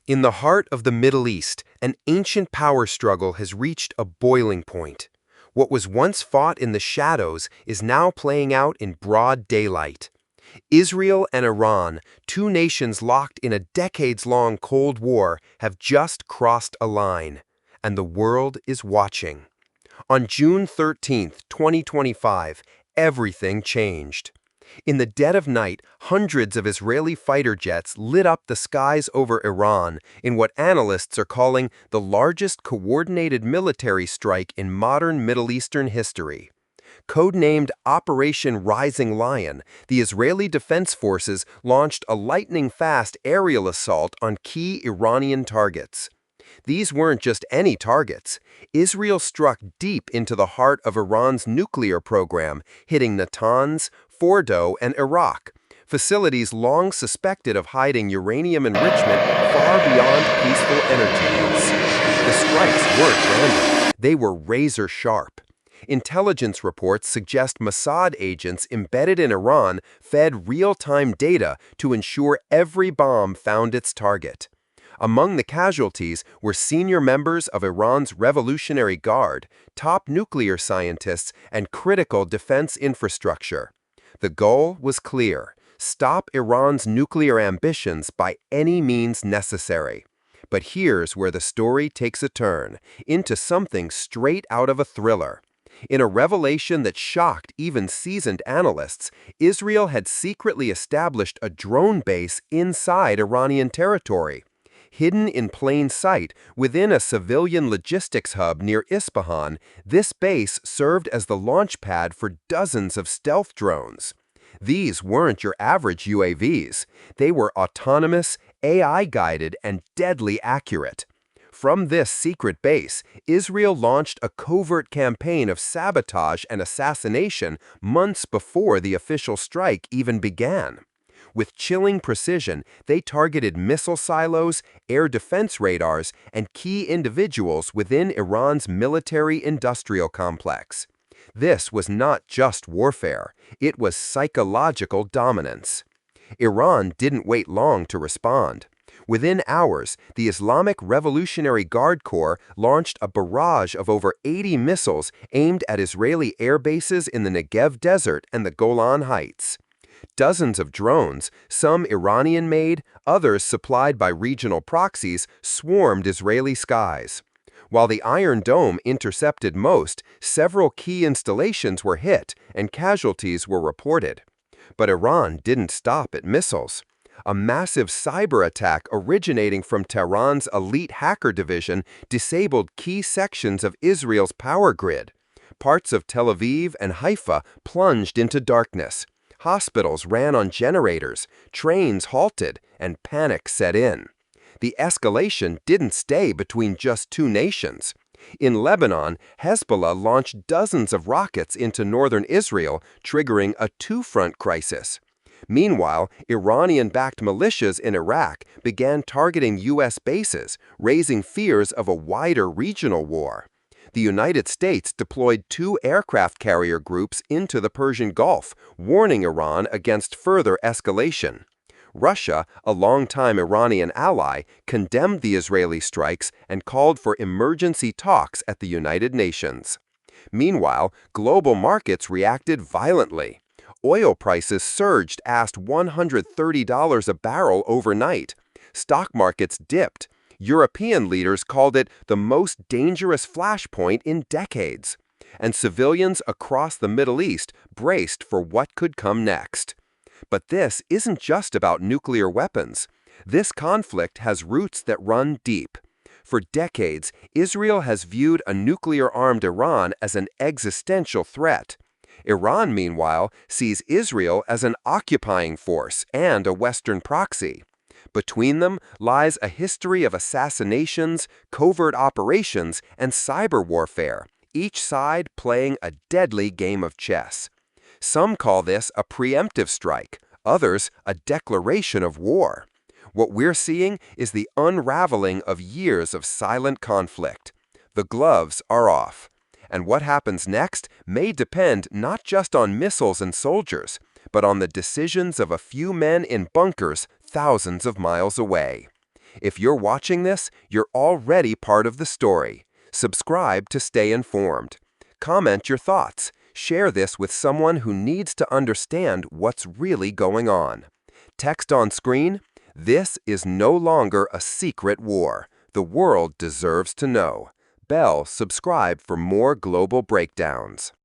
In the heart of the Middle East, an ancient power struggle has reached a boiling point. What was once fought in the shadows is now playing out in broad daylight. Israel and Iran, two nations locked in a decades-long Cold War, have just crossed a line, and the world is watching. On June 13, 2025, everything changed. In the dead of night, hundreds of Israeli fighter jets lit up the skies over Iran in what analysts are calling the largest coordinated military strike in modern Middle Eastern history. Codenamed Operation Rising Lion, the Israeli Defense Forces launched a lightning-fast aerial assault on key Iranian targets. These weren't just any targets. Israel struck deep into the heart of Iran's nuclear program, hitting Natanz, Fordo, and Iraq, facilities long suspected of hiding uranium enrichment far beyond peaceful energy use. The strikes weren't random. They were razor-sharp. Intelligence reports suggest Mossad agents embedded in Iran fed real-time data to ensure every bomb found its target. Among the casualties were senior members of Iran's Revolutionary Guard, top nuclear scientists, and critical defense infrastructure. The goal was clear: stop Iran's nuclear ambitions by any means necessary. But here's where the story takes a turn, into something straight out of a thriller. In a revelation that shocked even seasoned analysts, Israel had secretly established a drone base inside Iranian territory. Hidden in plain sight within a civilian logistics hub near Isfahan, this base served as the launch pad for dozens of stealth drones. These weren't your average UAVs. They were autonomous, AI-guided, and deadly accurate. From this secret base, Israel launched a covert campaign of sabotage and assassination months before the official strike even began. With chilling precision, they targeted missile silos, air defense radars, and key individuals within Iran's military-industrial complex. This was not just warfare, it was psychological dominance. Iran didn't wait long to respond. Within hours, the Islamic Revolutionary Guard Corps launched a barrage of over 80 missiles aimed at Israeli air bases in the Negev Desert and the Golan Heights. Dozens of drones, some Iranian-made, others supplied by regional proxies, swarmed Israeli skies. While the Iron Dome intercepted most, several key installations were hit and casualties were reported. But Iran didn't stop at missiles. A massive cyber attack originating from Tehran's elite hacker division disabled key sections of Israel's power grid. Parts of Tel Aviv and Haifa plunged into darkness. Hospitals ran on generators, trains halted, and panic set in. The escalation didn't stay between just two nations. In Lebanon, Hezbollah launched dozens of rockets into northern Israel, triggering a two-front crisis. Meanwhile, Iranian-backed militias in Iraq began targeting U.S. bases, raising fears of a wider regional war. The United States deployed 2 aircraft carrier groups into the Persian Gulf, warning Iran against further escalation. Russia, a longtime Iranian ally, condemned the Israeli strikes and called for emergency talks at the United Nations. Meanwhile, global markets reacted violently. Oil prices surged past $130 a barrel overnight. Stock markets dipped. European leaders called it the most dangerous flashpoint in decades. And civilians across the Middle East braced for what could come next. But this isn't just about nuclear weapons. This conflict has roots that run deep. For decades, Israel has viewed a nuclear-armed Iran as an existential threat. Iran, meanwhile, sees Israel as an occupying force and a Western proxy. Between them lies a history of assassinations, covert operations, and cyber warfare, each side playing a deadly game of chess. Some call this a preemptive strike, others a declaration of war. What we're seeing is the unraveling of years of silent conflict. The gloves are off. And what happens next may depend not just on missiles and soldiers, but on the decisions of a few men in bunkers thousands of miles away. If you're watching this, you're already part of the story. Subscribe to stay informed. Comment your thoughts. Share this with someone who needs to understand what's really going on. Text on screen: "This is no longer a secret war. The world deserves to know." Bell, subscribe for more global breakdowns.